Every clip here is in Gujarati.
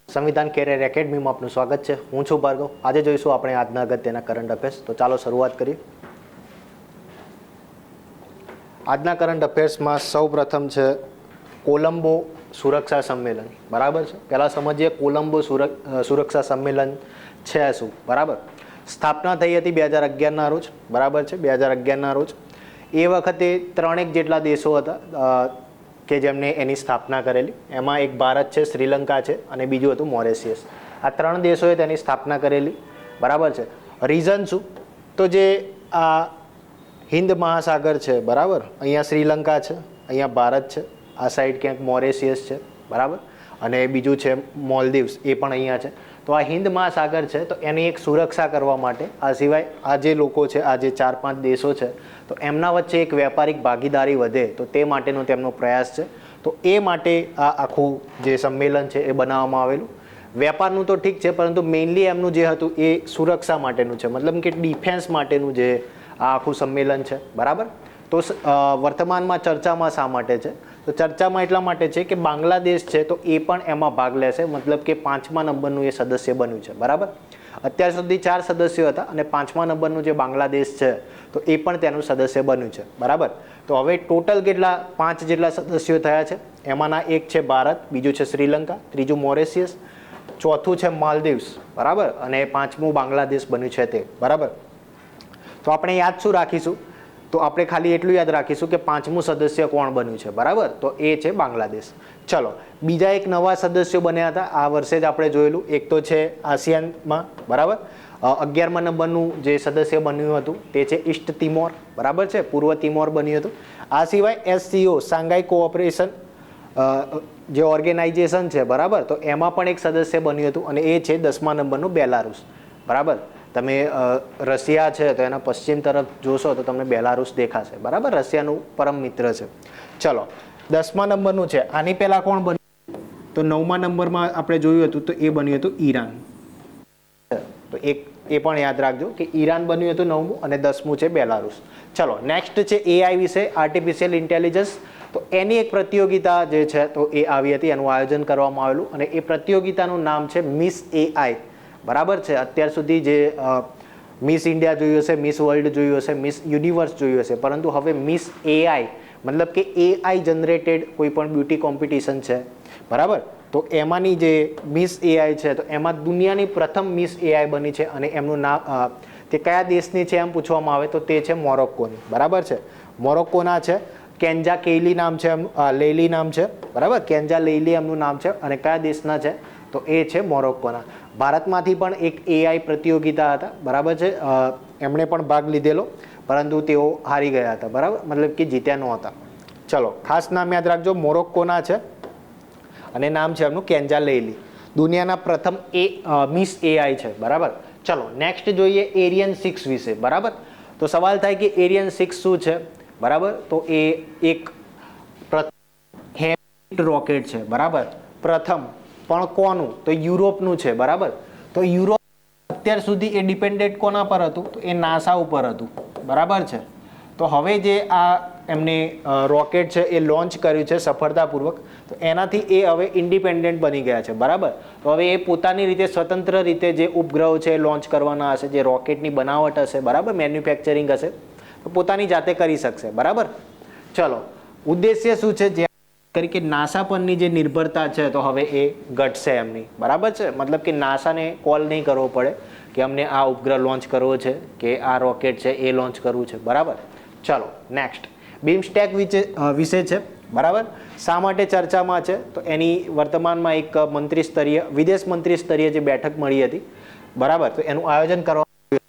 સંવિધાન કેરિયર એકેડમીમાં આપનું સ્વાગત છે. હું છું ભાર્ગવ. આજે જોઈશું આપણે આજના અગત્યના કરંટ અફેર્સ. તો ચાલો શરૂઆત કરીએ. આજના કરંટ અફેર્સમાં સૌ પ્રથમ છે કોલંબો સુરક્ષા સંમેલન. બરાબર છે. પહેલાં સમજીએ કોલંબો સુરક્ષા સંમેલન છે શું. બરાબર. સ્થાપના થઈ હતી 2011ના રોજ. બરાબર છે. 2011ના રોજ. એ વખતે 3 જેટલા દેશો હતા કે જેમને એની સ્થાપના કરેલી. એમાં એક ભારત છે, શ્રીલંકા છે અને બીજું હતું મોરેશિયસ. આ 3 દેશોએ તેની સ્થાપના કરેલી. બરાબર છે. રીઝન શું? તો જે આ હિન્દ મહાસાગર છે, બરાબર, અહીંયા શ્રીલંકા છે, અહીંયા ભારત છે, આ સાઈડ ક્યાંક મોરેશિયસ છે, બરાબર, અને બીજું છે મોલદીવ્સ, એ પણ અહીંયા છે. તો આ હિન્દ મહાસાગર છે તો એની એક સુરક્ષા કરવા માટે, આ સિવાય આ જે લોકો છે, આ જે 4-5 દેશો છે, તો એમના વચ્ચે એક વ્યાપારિક ભાગીદારી વધે તો તે માટેનો તેમનો પ્રયાસ છે. તો એ માટે આ આખું જે સંમેલન છે એ બનાવવામાં આવેલું. વેપારનું તો ઠીક છે, પરંતુ મેઇનલી એમનું જે હતું એ સુરક્ષા માટેનું છે, મતલબ કે ડિફેન્સ માટેનું જે આ આખું સંમેલન છે. બરાબર. તો વર્તમાનમાં ચર્ચામાં શા માટે છે? તો ચર્ચામાં એટલા માટે છે કે બાંગ્લાદેશ છે તો એ પણ એમાં ભાગ લેશે, મતલબ કે 5મા નંબરનું એ સદસ્ય બન્યું છે. બરાબર. અત્યાર સુધી 4 સદસ્યો હતા અને 5મા નંબરનું જે બાંગ્લાદેશ છે તો એ પણ તેનું સદસ્ય બન્યું છે. બરાબર. તો હવે ટોટલ કેટલા 5 જેટલા સદસ્યો થયા છે. એમાંના એક છે ભારત, બીજું છે શ્રીલંકા, ત્રીજું મોરેશિયસ, ચોથું છે માલદીવ્સ, બરાબર, અને 5મું બાંગ્લાદેશ બન્યું છે તે. બરાબર. તો આપણે યાદ શું રાખીશું? તો આપણે ખાલી એટલું યાદ રાખીશું કે 5મું સદસ્ય કોણ બન્યું છે. બરાબર. તો એ છે બાંગ્લાદેશ. ચલો, બીજા એક નવા સદસ્યો બન્યા હતા આ વર્ષે જ આપણે જોયેલું. એક તો છે આસિયાનમાં. બરાબર. 11મા નંબરનું જે સદસ્ય બન્યું હતું તે છે ઈસ્ટ તિમોર. બરાબર છે. પૂર્વ તિમોર બન્યું હતું. આ સિવાય SCO શાંઘાઈ કોઓપરેશન જે ઓર્ગેનાઇઝેશન છે, બરાબર, તો એમાં પણ એક સદસ્ય બન્યું હતું અને એ છે 10મા નંબરનું બેલારુસ. બરાબર. તમે રશિયા છે તો એના પશ્ચિમ તરફ જોશો તો તમને બેલારુસ દેખાશે. બરાબર. રશિયાનું પરમ મિત્ર છે. ચલો, 10મા નંબરનું છે. આની પહેલા કોણ બન્યું? તો 9મા નંબરમાં આપણે જોયું હતું તો એ બન્યું હતું ઈરાન. તો એ પણ યાદ રાખજો કે ઈરાન બન્યું હતું 9મું અને 10મું છે બેલારુસ. ચલો, નેક્સ્ટ છે AI વિશે, આર્ટિફિશિયલ ઇન્ટેલિજન્સ. તો એની એક પ્રતિયોગિતા જે છે તો એ આવી હતી, એનું આયોજન કરવામાં આવેલું અને એ પ્રતિયોગિતાનું નામ છે મિસ AI. બરાબર છે. અત્યાર સુધી જે મિસ ઇન્ડિયા જોયું હશે, મિસ વર્લ્ડ જોયું હશે, મિસ યુનિવર્સ જોયું હશે, પરંતુ હવે મિસ AI, મતલબ કે AI જનરેટેડ કોઈ પણ બ્યુટી કોમ્પિટિશન છે. બરાબર. તો એમાંની જે મિસ AI છે તો એમાં દુનિયાની પ્રથમ મિસ AI બની છે અને એમનું નામ તે કયા દેશની છે એમ પૂછવામાં આવે તો તે છે મોરોક્કોની. બરાબર છે. મોરોક્કોના છે. કેન્જા કેલી નામ છે, લેલી નામ છે. બરાબર. કેન્જા લેલી એમનું નામ છે અને કયા દેશના છે તો એ છે મોરોક્કોના. ભારતમાંથી પણ એક AI પ્રતિયોગિતા હતા. બરાબર છે. એમણે પણ ભાગ લીધેલો, પરંતુ તેઓ હારી ગયા હતા. બરાબર. મતલબ કે જીત્યા નહોતા. ચલો, ખાસ નામ યાદ રાખજો. મોરોક્કોના છે અને નામ છે એમનું કેન્જા લેલી. દુનિયાના પ્રથમ મિસ AI છે. બરાબર. ચલો, નેક્સ્ટ જોઈએ એરિયન 6 વિશે. બરાબર. તો સવાલ થાય કે એરિયન 6 શું છે? બરાબર. તો એ એક હેવી રોકેટ છે. બરાબર. પ્રથમ પણ કોનું? તો યુરોપનું છે. બરાબર. તો યુરોપ અત્યાર સુધી એ ડિપેન્ડેન્ટ કોના પર હતું? તો એ નાસા ઉપર હતું. બરાબર છે. તો હવે જે આ એમને રોકેટ છે એ લોન્ચ કર્યું છે સફળતાપૂર્વક, તો એનાથી એ હવે ઇન્ડિપેન્ડન્ટ બની ગયા છે. બરાબર. તો હવે એ પોતાની રીતે સ્વતંત્ર રીતે જે ઉપગ્રહો છે એ લોન્ચ કરવાના હશે, જે રોકેટની બનાવટ હશે, બરાબર, મેન્યુફેક્ચરિંગ હશે, તો પોતાની જાતે કરી શકશે. બરાબર. ચલો, ઉદ્દેશ્ય શું છે? જે તરીકે નાસા પરની જે નિર્ભરતા છે તો હવે એ ઘટશે એમની. બરાબર છે. મતલબ કે નાસાને કોલ નહીં કરવો પડે કે અમને આ ઉપગ્રહ લોન્ચ કરવો છે કે આ રોકેટ છે એ લોન્ચ કરવું છે. બરાબર. ચલો, નેક્સ્ટ બીમસ્ટેક વિશે છે. બરાબર. શા માટે ચર્ચામાં છે? તો એની વર્તમાનમાં એક મંત્રી સ્તરીય, વિદેશ મંત્રી સ્તરીય જે બેઠક મળી હતી. બરાબર. તો એનું આયોજન કરવામાં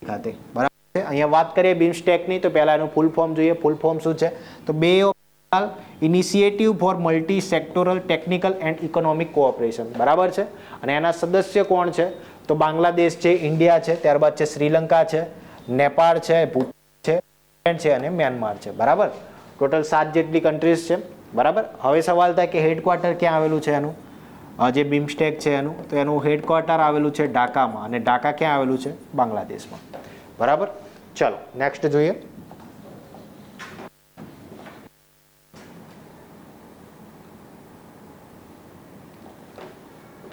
ખાતે. બરાબર છે. અહીંયા વાત કરીએ બીમસ્ટેકની તો પહેલા એનું ફૂલ ફોર્મ જોઈએ. ફૂલ ફોર્મ શું છે? તો બે initiative four multi sectoral technical and economic cooperation. બરાબર છે. અને એના સદસ્ય કોણ છે? તો બાંગ્લાદેશ છે, ઇન્ડિયા છે, ત્યારબાદ છે શ્રીલંકા છે, નેપાળ છે, ભૂટાન છે અને મ્યાનમાર છે. બરાબર. ટોટલ 7 જેટલી કન્ટ્રીઝ છે. બરાબર. હવે સવાલ થાય કે હેડક્વાર્ટર ક્યાં આવેલું છે એનું? જે બીમસ્ટેક છે એનું, તો એનું હેડક્વાર્ટર આવેલું છે ઢાકામાં. અને ઢાકા ક્યાં આવેલું છે? બાંગ્લાદેશમાં. બરાબર. ચલો, નેક્સ્ટ જોઈએ.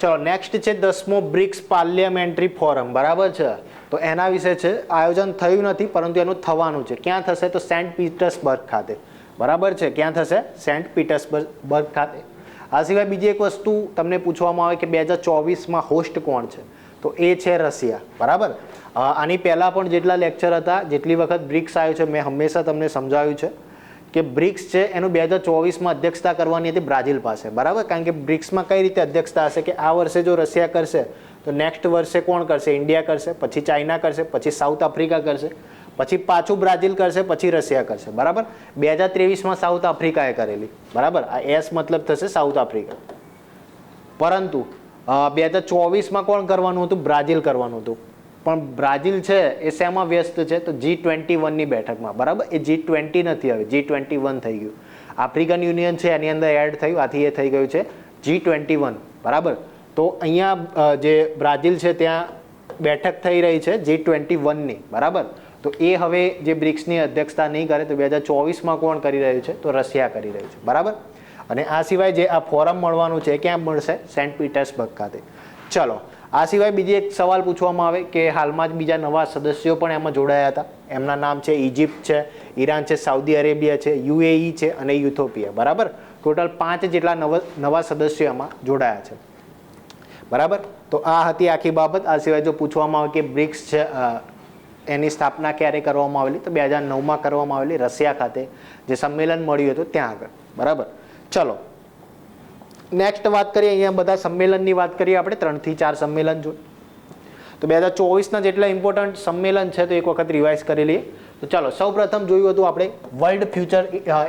ચલો નેક્સ્ટ છે 10મો બ્રિક્સ પાર્લિયામેન્ટરી ફોરમ, બરાબર છે. તો એના વિશે છે, આયોજન થયું નથી પરંતુ એનું થવાનું છે. ક્યાં થશે? તો સેન્ટ પીટર્સબર્ગ ખાતે, બરાબર છે. ક્યાં થશે? સેન્ટ પીટર્સબર્ગ ખાતે. આ સિવાય બીજી એક વસ્તુ તમને પૂછવામાં આવે કે 2024માં હોસ્ટ કોણ છે? તો એ છે રશિયા, બરાબર. આની પહેલાં પણ જેટલા લેક્ચર હતા, જેટલી વખત બ્રિક્સ આવ્યું છે, મેં હંમેશા તમને સમજાવ્યું છે કે બ્રિક્સ છે એનું 2024માં અધ્યક્ષતા કરવાની હતી બ્રાઝિલ પાસે, બરાબર. કારણ કે બ્રિક્સમાં કઈ રીતે અધ્યક્ષતા હશે કે આ વર્ષે જો રશિયા કરશે તો નેક્સ્ટ વર્ષે કોણ કરશે? ઇન્ડિયા કરશે, પછી ચાઇના કરશે, પછી સાઉથ આફ્રિકા કરશે, પછી પાછું બ્રાઝિલ કરશે, પછી રશિયા કરશે, બરાબર. 2023માં સાઉથ આફ્રિકાએ કરેલી, બરાબર. આ એસ મતલબ થશે સાઉથ આફ્રિકા. પરંતુ 2024માં કોણ કરવાનું હતું? બ્રાઝિલ કરવાનું હતું. પણ બ્રાઝિલ છે એ શેમાં વ્યસ્ત છે? તો G21ની બેઠકમાં, બરાબર. એ G20 નથી, હવે G21 થઈ ગયું. આફ્રિકન યુનિયન છે એની અંદર એડ થયું, આથી એ થઈ ગયું છે G21, બરાબર. તો અહીંયા જે બ્રાઝિલ છે ત્યાં બેઠક થઈ રહી છે G21ની, બરાબર. તો એ હવે જે બ્રિક્સની અધ્યક્ષતા નહીં કરે તો 2024માં કોણ કરી રહ્યું છે? તો રશિયા કરી રહ્યું છે, બરાબર. અને આ સિવાય જે આ ફોરમ મળવાનું છે ક્યાં મળશે? સેન્ટ પીટર્સબર્ગ ખાતે. ચલો, આ સિવાય બીજી એક સવાલ પૂછવામાં આવે કે હાલમાં જ બીજા નવા સદસ્યો પણ એમાં જોડાયા હતા. એમના નામ છે ઇજિપ્ત છે, ઈરાન છે, સાઉદી અરેબિયા છે, UAE છે અને યુથોપિયા, બરાબર. ટોટલ 5 જેટલા નવા સદસ્યો એમાં જોડાયા છે, બરાબર. તો આ હતી આખી બાબત. આ સિવાય જો પૂછવામાં આવે કે બ્રિક્સ છે એની સ્થાપના ક્યારે કરવામાં આવેલી? તો 2009માં કરવામાં આવેલી રશિયા ખાતે, જે સંમેલન મળ્યું હતું ત્યાં આગળ, બરાબર. ચલો નેક્સ્ટ વાત કરીએ. અહીંયા બધા સંમેલનની વાત કરીએ આપણે, 3 થી 4 સંમેલન જો. તો 2024ના જેટલા ઇમ્પોર્ટન્ટ સંમેલન છે તો એક વખત રિવાઇઝ કરી લઈએ. તો ચાલો, સૌ પ્રથમ જોયું હતું આપણે વર્લ્ડ ફ્યુચર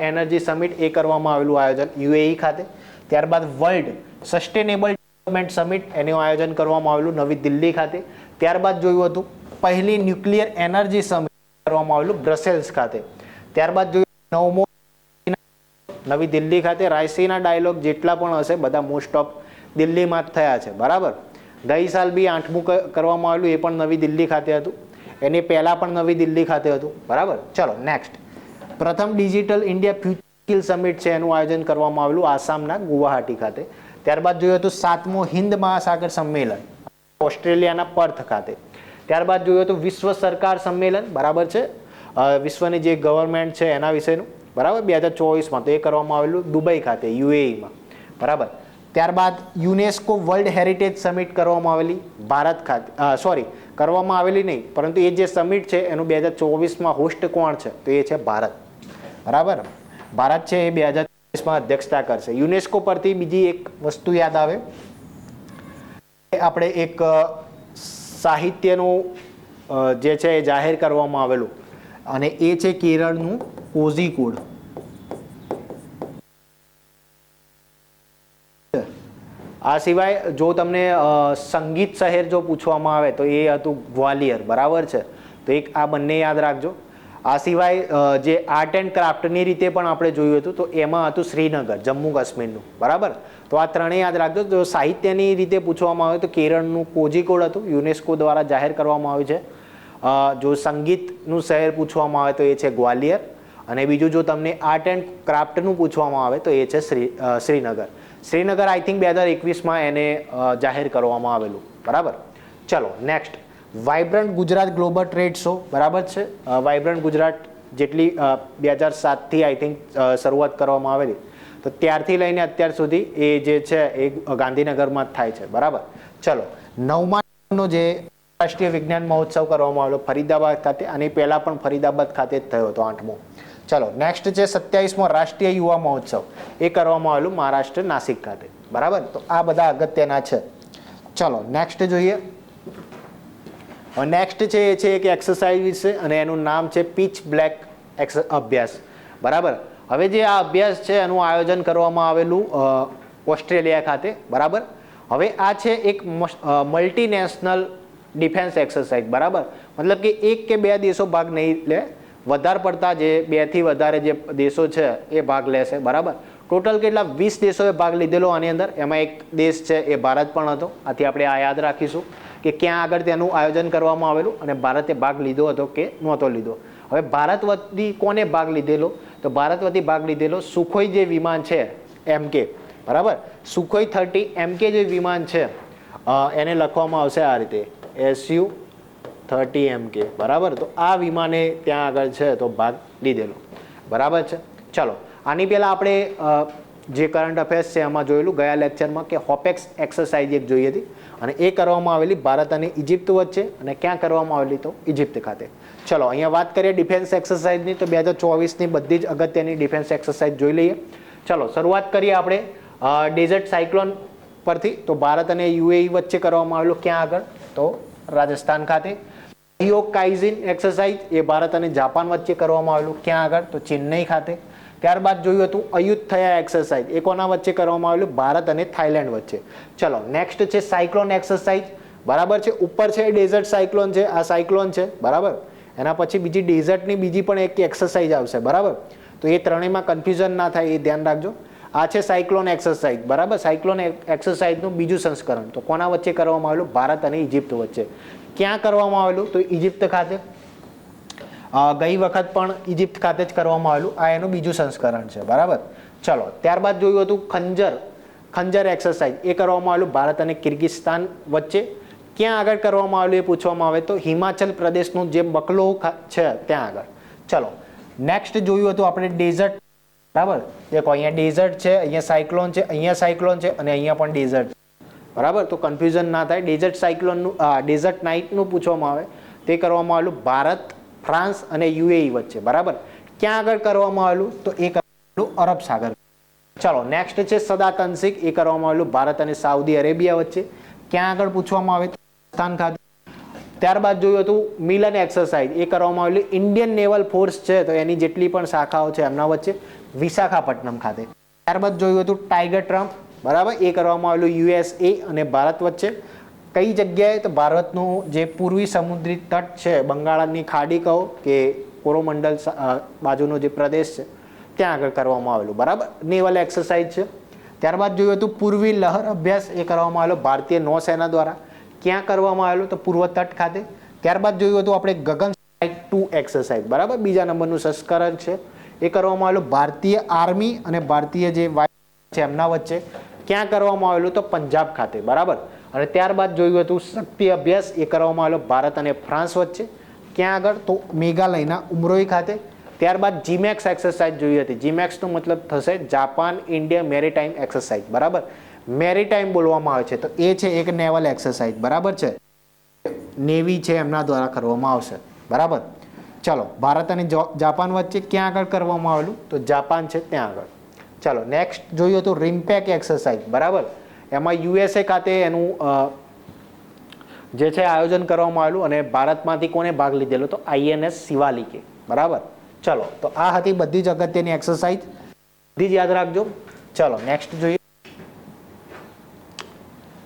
એનર્જી સમિટ, એ કરવામાં આવેલું આયોજન UAE ખાતે. ત્યારબાદ વર્લ્ડ સસ્ટેનેબલ ડેવલપમેન્ટ સમિટ, એનું આયોજન કરવામાં આવેલું નવી દિલ્હી ખાતે. ત્યારબાદ જોયું હતું પહેલી ન્યુક્લિયર એનર્જી સમિટ કરવામાં આવેલું બ્રસેલ્સ ખાતે. ત્યારબાદ જોયું 9મો નવી દિલ્હી ખાતે. રાયસીના ડાયલોગ જેટલા પણ હશે બધા મોસ્ટ ઓફ દિલ્હીમાં જ થયા છે, બરાબર. ગઈ સાલ બી 8મું કરવામાં આવેલું, એ પણ નવી દિલ્હી ખાતે હતું. એની પહેલાં પણ નવી દિલ્હી ખાતે હતું, બરાબર. ચલો નેક્સ્ટ, પ્રથમ digital India future skill summit છે એનું આયોજન કરવામાં આવેલું આસામના ગુવાહાટી ખાતે. ત્યારબાદ જોયું હતું 7મો હિન્દ મહાસાગર સંમેલન ઓસ્ટ્રેલિયાના પર્થ ખાતે. ત્યારબાદ જોયું હતું વિશ્વ સરકાર સંમેલન, બરાબર છે, વિશ્વની જે ગવર્મેન્ટ છે એના વિશેનું, બરાબર. 2024માં તો એ કરવામાં આવેલું દુબઈ ખાતે, UAEમાં, બરાબર. ત્યારબાદ યુનેસ્કો વર્લ્ડ હેરિટેજ સમિટ કરવામાં આવેલી ભારત ખાતે, સોરી કરવામાં આવેલી નહીં, પરંતુ એ જે સમિટ છે એનું 2024માં હોસ્ટ કોણ છે? તો એ છે ભારત, બરાબર. ભારત છે એ 2024માં અધ્યક્ષતા કરશે. યુનેસ્કો પરથી બીજી એક વસ્તુ યાદ આવે, આપણે એક સાહિત્યનું જે છે એ જાહેર કરવામાં આવેલું, અને એ છે કેરળનું કોઝીકોડ. આ સિવાય જો તમને સંગીત શહેર જો પૂછવામાં આવે તો એ હતું ગ્વાલિયર, બરાબર છે. તો એક આ બંને યાદ રાખજો. આ સિવાય જે આર્ટ એન્ડ ક્રાફ્ટની રીતે પણ આપણે જોયું હતું તો એમાં હતું શ્રીનગર, જમ્મુ કાશ્મીરનું, બરાબર. તો આ ત્રણેય યાદ રાખજો. જો સાહિત્યની રીતે પૂછવામાં આવે તો કેરળનું કોઝીકોડ હતું, યુનેસ્કો દ્વારા જાહેર કરવામાં આવ્યું છે. જો સંગીતનું શહેર પૂછવામાં આવે તો એ છે ગ્વાલિયર, અને બીજું જો તમને આર્ટ એન્ડ ક્રાફ્ટનું પૂછવામાં આવે તો એ છે શ્રીનગર. શ્રીનગર આઈ થિંક 2021માં એને જાહેર કરવામાં આવેલું, બરાબર. ચલો next, vibrant Gujarat global trade show, બરાબર છે. વાઇબ્રન્ટ ગુજરાત જેટલી 2007થી આઈ થિંક શરૂઆત કરવામાં આવેલી, તો ત્યારથી લઈને અત્યાર સુધી એ જે છે એ ગાંધીનગરમાં જ થાય છે, બરાબર. ચલો, 9મા જે રાષ્ટ્રીય વિજ્ઞાન મહોત્સવ કરવામાં આવેલો ફરીદાબાદ ખાતે, અને પહેલા પણ ફરીદાબાદ ખાતે જ થયો હતો 8મો. ચલો નેક્સ્ટ છે 27મો રાષ્ટ્રીય યુવા મહોત્સવ, એ કરવામાં આવેલું મહારાષ્ટ્ર નાસિક ખાતે, બરાબર. તો આ બધા અગત્યના છે. ચલો નેક્સ્ટ જોઈએ. નેક્સ્ટ છે એ છે એક એક્સરસાઇઝ વિશે, અને એનું નામ છે પીચ બ્લેક અભ્યાસ, બરાબર. હવે જે આ અભ્યાસ છે એનું આયોજન કરવામાં આવેલું ઓસ્ટ્રેલિયા ખાતે, બરાબર. હવે આ છે એક મલ્ટીનેશનલ ડિફેન્સ એક્સરસાઇઝ, બરાબર. મતલબ કે 1 કે 2 દેશો ભાગ નહીં લે, વધારે પડતા જે 2 થી વધારે જે દેશો છે એ ભાગ લેશે, બરાબર. ટોટલ કેટલા 20 દેશોએ ભાગ લીધેલો આની અંદર. એમાં એક દેશ છે એ ભારત પણ હતો, આથી આપણે આ યાદ રાખીશું કે ક્યાં આગળ તેનું આયોજન કરવામાં આવેલું અને ભારતે ભાગ લીધો હતો કે નહોતો લીધો. હવે ભારત વતી કોને ભાગ લીધેલો? તો ભારત વતી ભાગ લીધેલો સુખોઈ જે વિમાન છે MK, બરાબર. સુખોઈ 30 MK જે વિમાન છે એને લખવામાં આવશે આ રીતે SU-30MK, બરાબર. તો આ વિમાને ત્યાં આગળ છે તો ભાગ લીધેલો, બરાબર છે. ચલો, આની પહેલાં આપણે જે કરંટ અફેર્સ છે એમાં જોયેલું ગયા લેક્ચરમાં કે હોપેક્સ એક્સરસાઇઝ એક જોઈ હતી અને એ કરવામાં આવેલી ભારત અને ઇજિપ્ત વચ્ચે, અને ક્યાં કરવામાં આવેલી તો ઇજિપ્ત ખાતે. ચલો, અહીંયા વાત કરીએ ડિફેન્સ એક્સરસાઇઝની તો 2024ની બધી જ અગત્યની ડિફેન્સ એક્સરસાઇઝ જોઈ લઈએ. ચલો, શરૂઆત કરીએ આપણે ડેઝર્ટ સાયક્લોન પરથી. તો ભારત અને UAE વચ્ચે કરવામાં આવેલું ક્યાં આગળ તો રાજસ્થાન ખાતે. કાઇઝિન એક્સરસાઇઝ એ ભારત અને જાપાન વચ્ચે કરવામાં આવેલું ક્યાં આગળ તો ચેન્નઈ ખાતે. ત્યારબાદ જોયું હતું અયુથયા એક્સરસાઇઝ, એ કોના વચ્ચે કરવામાં આવેલું ભારત અને થાઇલેન્ડ વચ્ચે. ચલો, નેક્સ્ટ છે સાયક્લોન એક્સરસાઇઝ, બરાબર છે. ઉપર છે ડેઝર્ટ સાયક્લોન છે, આ સાયક્લોન છે, બરાબર. એના પછી બીજી ડેઝર્ટની બીજી પણ એક એક્સરસાઇઝ આવશે, બરાબર. તો એ ત્રણેયમાં કન્ફ્યુઝન ના થાય એ ધ્યાન રાખજો. આ છે સાયક્લોન એક્સરસાઇઝ, બરાબર. સાયક્લોન એક્સરસાઇઝનું બીજું સંસ્કરણ તો કોના વચ્ચે કરવામાં આવેલું ભારત અને ઇજિપ્ત વચ્ચે. ક્યાં કરવામાં આવેલું તો ઇજિપ્ત ખાતે. ગઈ વખત પણ ઇજિપ્ત ખાતે જ કરવામાં આવેલું, આ એનું બીજું સંસ્કરણ છે, બરાબર. ચલો, ત્યારબાદ જોયું હતું ખંજર એક્સરસાઇઝ, એ કરવામાં આવેલું ભારત અને કિર્ગિસ્તાન વચ્ચે. ક્યાં આગળ કરવામાં આવેલું એ પૂછવામાં આવે તો હિમાચલ પ્રદેશનું જે બકલો છે ત્યાં આગળ. ચલો, નેક્સ્ટ જોયું હતું આપણે ડેઝર્ટ, બરાબર. દેખો, અહીંયા ડેઝર્ટ છે, અહીંયા સાયક્લોન છે, અહીંયા સાયક્લોન છે અને અહીંયા પણ ડેઝર્ટ, બરાબર. તો કન્ફ્યુઝન ના થાય. ડેઝર્ટ સાયક્લોનનું ડેઝર્ટ નાઇટનું પૂછવામાં આવે તે કરવામાં આવેલું ભારત, ફ્રાન્સ અને UAE વચ્ચે, બરાબર. ક્યાં આગળ કરવામાં આવેલું તો એ કરવામાં અરબ સાગર. ચલો, નેક્સ્ટ છે સદાતંશિક, એ કરવામાં આવેલું ભારત અને સાઉદી અરેબિયા વચ્ચે. ક્યાં આગળ પૂછવામાં આવે તો રાજસ્થાન ખાતે. ત્યારબાદ જોયું હતું મિલન એક્સરસાઇઝ, એ કરવામાં આવેલું ઇન્ડિયન નેવલ ફોર્સ છે તો એની જેટલી પણ શાખાઓ છે એમના વચ્ચે વિશાખાપટ્ટનમ ખાતે. ત્યારબાદ જોયું હતું ટાઈગર ટ્રમ્પ, બરાબર, એ કરવામાં આવેલું USA અને ભારત વચ્ચે. કઈ જગ્યાએ તો ભારતનું જે પૂર્વી સમુદ્રી તટ છે, બંગાળની ખાડી કહો કે કોરોમંડલ બાજુનો જે પ્રદેશ છે ત્યાં આગળ કરવામાં આવેલું, બરાબર. નેવલ એક્સરસાઇઝ છે. ત્યારબાદ જોયું હતું પૂર્વી લહેર અભ્યાસ, એ કરવામાં આવેલો ભારતીય નૌસેના દ્વારા. ક્યાં કરવામાં આવેલું તો પૂર્વ તટ ખાતે. ત્યારબાદ જોયું હતું આપણે ગગન સ્ટ્રાઇક 2 એક્સરસાઇઝ, બરાબર, બીજા નંબરનું સંસ્કરણ છે. એ કરવામાં આવેલું ભારતીય આર્મી અને ભારતીય જે વાયુ છે એમના વચ્ચે. ક્યાં કરવામાં આવેલું તો પંજાબ ખાતે, બરાબર. અને ત્યારબાદ જોયું હતું શક્તિ અભ્યાસ, એ કરવામાં આવેલો ભારત અને ફ્રાન્સ વચ્ચે. ક્યાં આગળ તો મેઘાલયના ઉમરોઈ ખાતે. ત્યારબાદ જીમેક્સ એક્સરસાઇઝ જોઈ હતી. જીમેક્સનો મતલબ થશે જાપાન ઇન્ડિયા મેરીટાઈમ એક્સરસાઇઝ, બરાબર. મેરીટાઈમ બોલવામાં આવે છે તો એ છે એક નેવલ એક્સરસાઇઝ, બરાબર છે. નેવી છે એમના દ્વારા કરવામાં આવશે, બરાબર. ચલો, ભારત અને જાપાન વચ્ચે ક્યાં આગળ કરવામાં આવેલું તો જાપાન છે ત્યાં આગળ. ચલો, નેક્સ્ટ જોયું હતું રિમ્પેક એક્સરસાઇઝ, બરાબર. એમાં USA ખાતે એનું જે છે આયોજન કરવામાં આવેલું અને ભારતમાંથી કોને ભાગ લીધેલો તો INS શિવાલિકે, બરાબર. ચલો, તો આ હતી બધી જ અગત્યની એક્સરસાઇઝ, બધી જ યાદ રાખજો. ચલો, નેક્સ્ટ જોઈએ.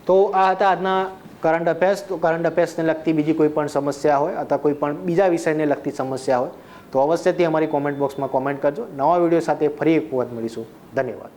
તો આ હતા આજના કરંટ અફેર્સ. તો કરંટ અફેર્સને લગતી બીજી કોઈ પણ સમસ્યા હોય અથવા કોઈ પણ બીજા વિષયને લગતી સમસ્યા હોય તો અવશ્યથી અમારી કોમેન્ટ બોક્સમાં કોમેન્ટ કરજો. નવા વિડીયો સાથે ફરી એક વખત મળીશું. ધન્યવાદ.